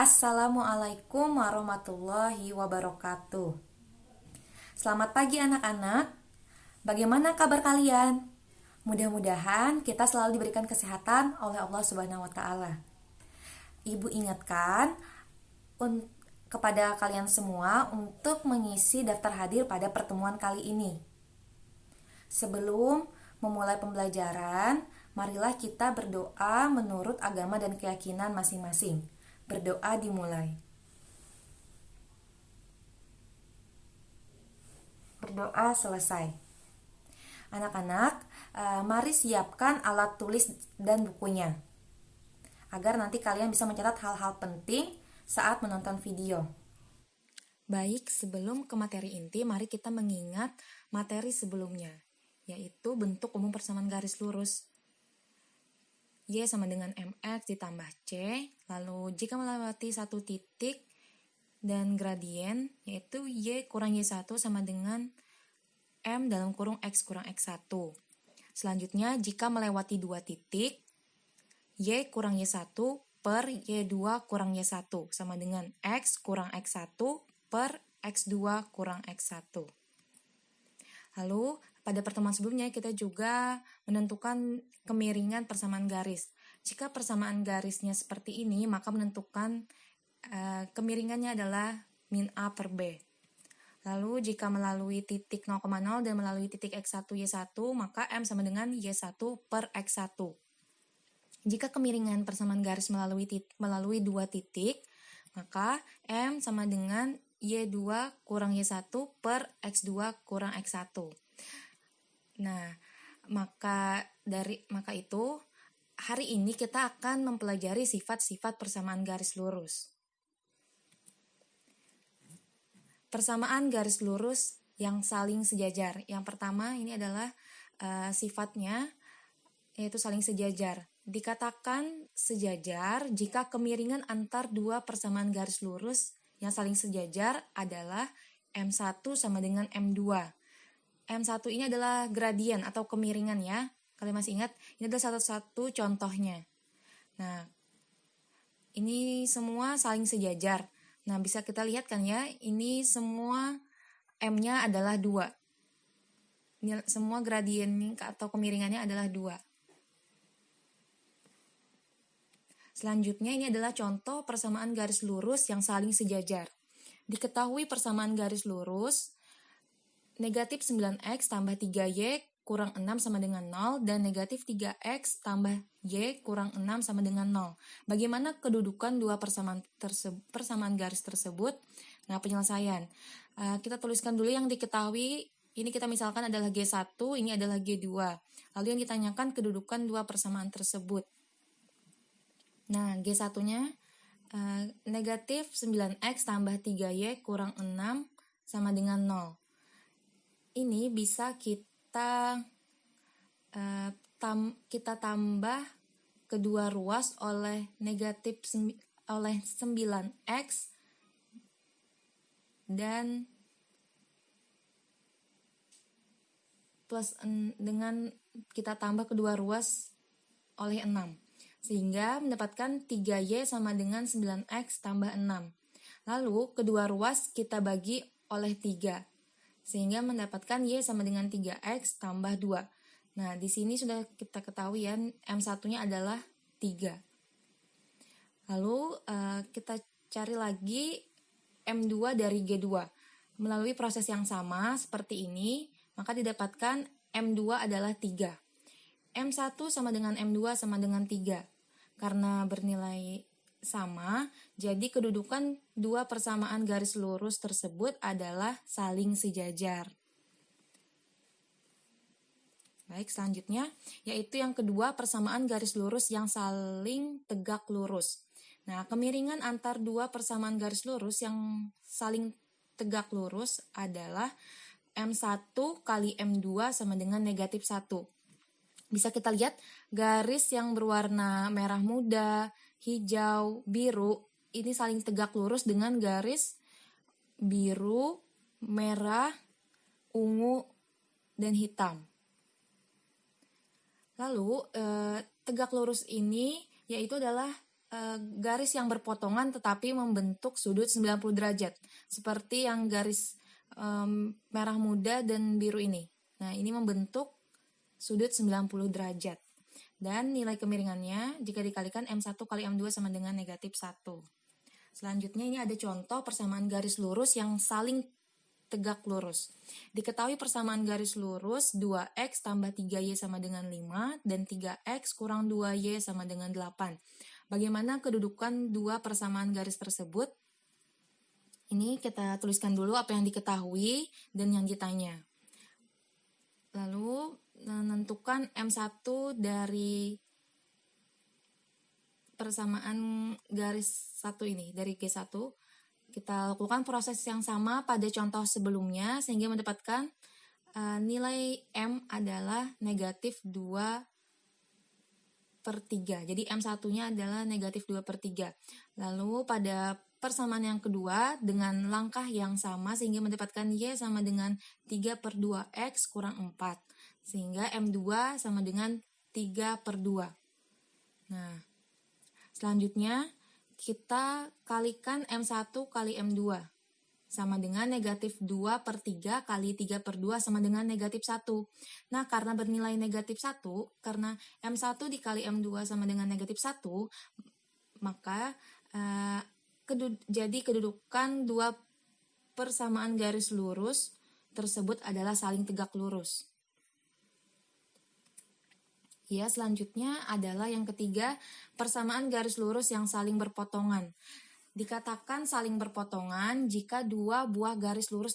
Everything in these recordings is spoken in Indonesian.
Assalamualaikum warahmatullahi wabarakatuh. Selamat pagi anak-anak. Bagaimana kabar kalian? Mudah-mudahan kita selalu diberikan kesehatan oleh Allah Subhanahu wa taala. Ibu ingatkan kepada kalian semua untuk mengisi daftar hadir pada pertemuan kali ini. Sebelum memulai pembelajaran, marilah kita berdoa menurut agama dan keyakinan masing-masing. Berdoa dimulai. Berdoa selesai. Anak-anak, mari siapkan alat tulis dan bukunya agar nanti kalian bisa mencatat hal-hal penting saat menonton video. Baik, sebelum ke materi inti, mari kita mengingat materi sebelumnya, yaitu bentuk umum persamaan garis lurus. Y sama dengan mx ditambah c, lalu jika melewati satu titik dan gradien, yaitu y kurang y1 sama dengan m dalam kurung x kurang x1. Selanjutnya, jika melewati dua titik, y kurang y1 per y2 kurang y1 sama dengan x kurang x1 per x2 kurang x1. Lalu, pada pertemuan sebelumnya kita juga menentukan kemiringan persamaan garis. Jika persamaan garisnya seperti ini, maka menentukan kemiringannya adalah min A per B. Lalu jika melalui titik 0,0 dan melalui titik x1, y1, maka m sama dengan y1 per x1. Jika kemiringan persamaan garis melalui dua titik, maka m sama dengan y2 kurang y1 per x2 kurang x1. Nah, maka itu hari ini kita akan mempelajari sifat-sifat persamaan garis lurus. Persamaan garis lurus yang saling sejajar. Yang pertama ini adalah sifatnya, yaitu saling sejajar. Dikatakan sejajar jika kemiringan antar dua persamaan garis lurus yang saling sejajar adalah M1 sama dengan M2. M1 ini adalah gradien atau kemiringan ya. Kalian masih ingat? Ini adalah satu contohnya. Nah, ini semua saling sejajar. Nah, bisa kita lihat kan ya, ini semua M-nya adalah 2. Ini semua gradien atau kemiringannya adalah 2. Selanjutnya, ini adalah contoh persamaan garis lurus yang saling sejajar. Diketahui persamaan garis lurus, negatif 9x tambah 3y kurang 6 sama dengan 0 dan negatif 3x tambah y kurang 6 sama dengan 0. Bagaimana kedudukan dua persamaan garis tersebut? Nah, penyelesaian. Kita tuliskan dulu yang diketahui. Ini kita misalkan adalah G1, ini adalah G2. Lalu yang ditanyakan kedudukan dua persamaan tersebut. Nah, G1-nya negatif 9x tambah 3y kurang 6 sama dengan 0. Ini bisa kita tambah kedua ruas oleh 9x dan plus dengan kita tambah kedua ruas oleh 6 sehingga mendapatkan 3y sama dengan 9x tambah 6. Lalu kedua ruas kita bagi oleh 3 sehingga mendapatkan y sama dengan 3x tambah 2. Nah, di sini sudah kita ketahui ya, M1-nya adalah 3. Lalu kita cari lagi M2 dari G2. Melalui proses yang sama seperti ini, maka didapatkan M2 adalah 3. M1 sama dengan M2 sama dengan 3. Karena bernilai sama, jadi kedudukan dua persamaan garis lurus tersebut adalah saling sejajar. Baik, selanjutnya yaitu yang kedua, persamaan garis lurus yang saling tegak lurus. Nah, kemiringan antar dua persamaan garis lurus yang saling tegak lurus adalah M1 kali M2 sama dengan negatif 1. Bisa kita lihat garis yang berwarna merah muda, hijau, biru, ini saling tegak lurus dengan garis biru, merah, ungu, dan hitam. Lalu tegak lurus ini yaitu adalah garis yang berpotongan tetapi membentuk sudut 90 derajat. Seperti yang garis merah muda dan biru ini. Nah, ini membentuk sudut 90 derajat. Dan nilai kemiringannya jika dikalikan M1 kali M2 sama dengan negatif 1. Selanjutnya ini ada contoh persamaan garis lurus yang saling tegak lurus. Diketahui persamaan garis lurus 2x tambah 3y sama dengan 5 dan 3x kurang 2y sama dengan 8. Bagaimana kedudukan dua persamaan garis tersebut? Ini kita tuliskan dulu apa yang diketahui dan yang ditanya. Lalu menentukan M1 dari persamaan garis 1 ini, dari G1. Kita lakukan proses yang sama pada contoh sebelumnya sehingga mendapatkan nilai M adalah negatif 2/3. Jadi M1-nya adalah negatif 2/3. Lalu pada persamaan yang kedua dengan langkah yang sama sehingga mendapatkan Y sama dengan 3/2X kurang 4. Sehingga M2 sama dengan 3/2. Nah, selanjutnya kita kalikan M1 kali M2 sama dengan negatif 2/3 kali 3/2 sama dengan negatif 1. Nah, karena bernilai negatif 1, karena M1 dikali M2 sama dengan negatif 1, maka jadi kedudukan dua persamaan garis lurus tersebut adalah saling tegak lurus. Ya, selanjutnya adalah yang ketiga, persamaan garis lurus yang saling berpotongan. Dikatakan saling berpotongan jika dua buah garis lurus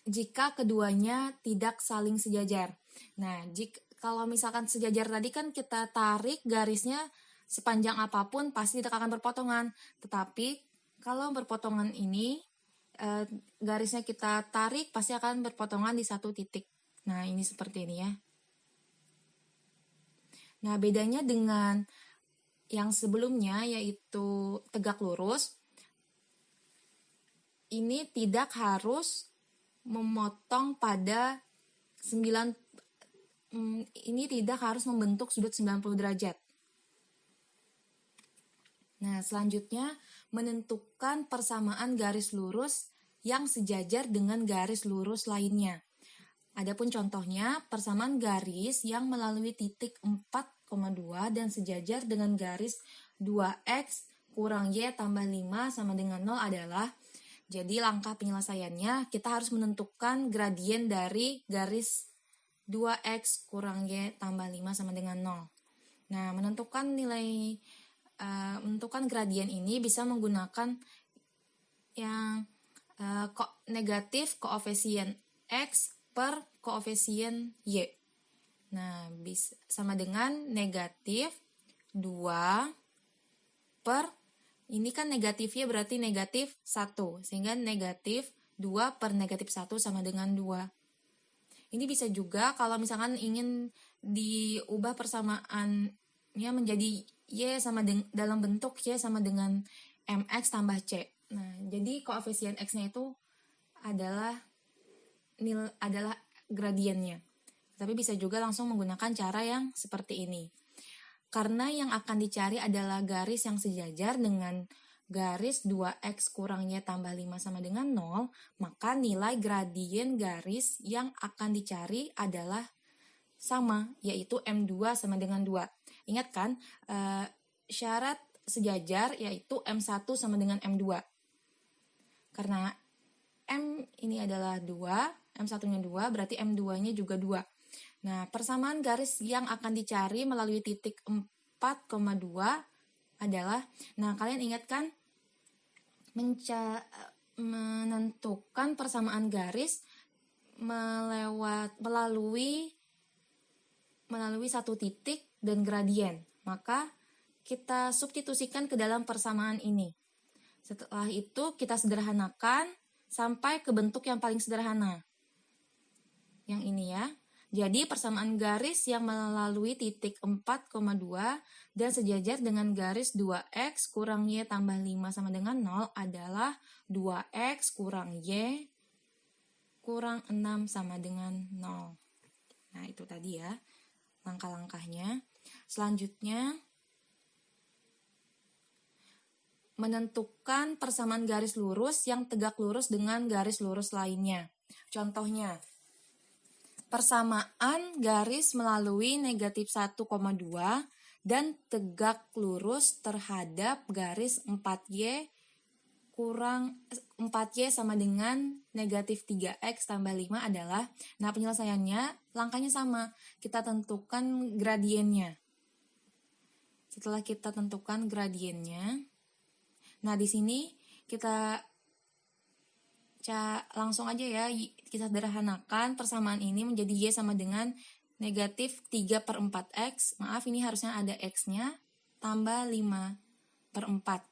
jika keduanya tidak saling sejajar. Nah, kalau misalkan sejajar tadi kan kita tarik garisnya sepanjang apapun pasti tidak akan berpotongan. Tetapi kalau berpotongan ini garisnya kita tarik pasti akan berpotongan di satu titik. Nah, ini seperti ini ya. Nah, bedanya dengan yang sebelumnya yaitu tegak lurus, ini tidak harus memotong pada ini tidak harus membentuk sudut 90 derajat. Nah, selanjutnya menentukan persamaan garis lurus yang sejajar dengan garis lurus lainnya. Adapun contohnya, persamaan garis yang melalui titik 4,2 dan sejajar dengan garis 2x kurang y tambah 5 sama dengan 0 adalah, jadi langkah penyelesaiannya kita harus menentukan gradien dari garis 2x kurang y tambah 5 sama dengan 0. Nah, menentukan gradien ini bisa menggunakan yang negatif koefisien x per koefisien y. Nah, bisa sama dengan negatif 2 per, ini kan negatifnya berarti negatif 1, sehingga negatif 2 per negatif 1 sama dengan 2. Ini bisa juga kalau misalkan ingin diubah persamaannya menjadi y dalam bentuk y sama dengan mx tambah c. Nah, jadi koefisien x-nya itu adalah gradiennya. Tapi bisa juga langsung menggunakan cara yang seperti ini. Karena yang akan dicari adalah garis yang sejajar dengan garis 2x kurang y tambah 5 sama dengan 0, maka nilai gradien garis yang akan dicari adalah sama, yaitu M2 sama dengan 2. Ingat kan, syarat sejajar yaitu M1 sama dengan M2. Karena M ini adalah 2, M1-nya 2, berarti M2-nya juga 2. Nah, persamaan garis yang akan dicari melalui titik 4,2 adalah, nah kalian ingat kan, menentukan persamaan garis melalui satu titik dan gradien. Maka kita substitusikan ke dalam persamaan ini. Setelah itu kita sederhanakan sampai ke bentuk yang paling sederhana. Yang ini ya. Jadi persamaan garis yang melalui titik 4,2 dan sejajar dengan garis 2x kurang y tambah 5 sama dengan 0 adalah 2x kurang y kurang 6 sama dengan 0. Nah, itu tadi ya langkah-langkahnya. Selanjutnya, menentukan persamaan garis lurus yang tegak lurus dengan garis lurus lainnya. Contohnya, persamaan garis melalui negatif 1,2 dan tegak lurus terhadap garis 4Y kurang 4Y sama dengan negatif 3X tambah 5 adalah, nah penyelesaiannya langkahnya sama, kita tentukan gradiennya. Setelah kita tentukan gradiennya, nah di sini kita langsung aja ya, kita sederhanakan persamaan ini menjadi Y sama dengan negatif 3/4X, maaf ini harusnya ada X-nya, tambah 5/4.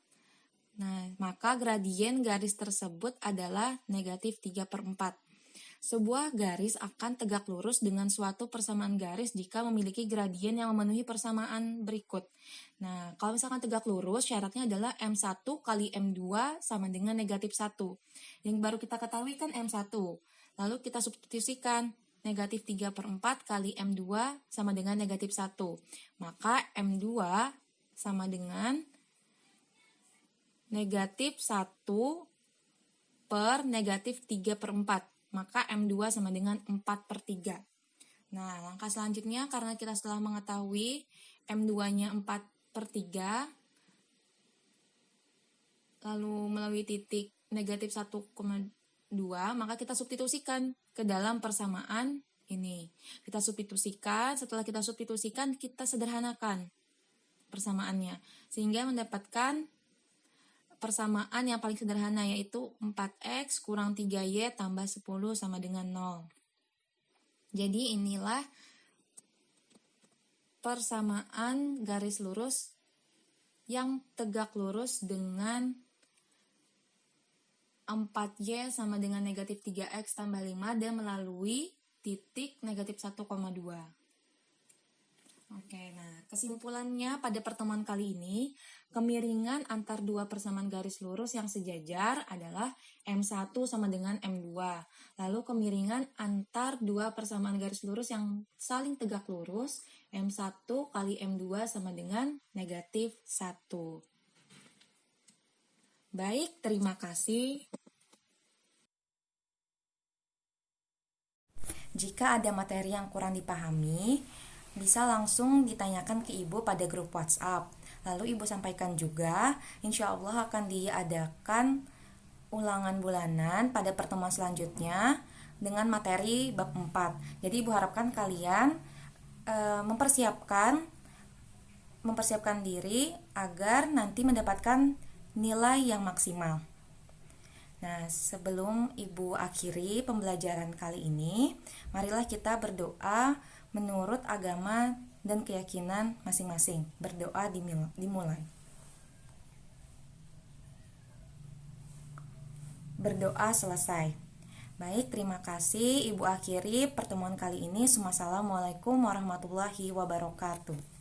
Nah, maka gradien garis tersebut adalah negatif 3/4. Sebuah garis akan tegak lurus dengan suatu persamaan garis jika memiliki gradien yang memenuhi persamaan berikut. Nah, kalau misalkan tegak lurus, syaratnya adalah M1 kali M2 sama dengan negatif 1. Yang baru kita ketahui kan M1. Lalu kita substitusikan negatif 3/4 kali M2 sama dengan negatif 1. Maka M2 sama dengan negatif 1 per negatif 3/4. Maka M2 sama dengan 4/3. Nah, langkah selanjutnya karena kita setelah mengetahui M2-nya 4/3, lalu melalui titik negatif 1,2, maka kita substitusikan ke dalam persamaan ini. Kita substitusikan, setelah kita substitusikan, kita sederhanakan persamaannya. Sehingga mendapatkan persamaan yang paling sederhana, yaitu 4X kurang 3Y tambah 10 sama dengan 0. Jadi inilah persamaan garis lurus yang tegak lurus dengan 4Y sama dengan negatif 3X tambah 5 dan melalui titik negatif 1,2. Oke, nah kesimpulannya pada pertemuan kali ini, kemiringan antar dua persamaan garis lurus yang sejajar adalah M1 sama dengan M2. Lalu kemiringan antar dua persamaan garis lurus yang saling tegak lurus, M1 kali M2 sama dengan negatif 1. Baik, terima kasih. Jika ada materi yang kurang dipahami, bisa langsung ditanyakan ke Ibu pada grup WhatsApp. Lalu Ibu sampaikan juga, insya Allah akan diadakan ulangan bulanan pada pertemuan selanjutnya dengan materi bab 4. Jadi Ibu harapkan kalian mempersiapkan diri agar nanti mendapatkan nilai yang maksimal. Nah, sebelum Ibu akhiri pembelajaran kali ini, marilah kita berdoa menurut agama dan keyakinan masing-masing. Berdoa dimulai. Berdoa selesai. Baik, terima kasih. Ibu akhiri pertemuan kali ini. Wassalamualaikum warahmatullahi wabarakatuh.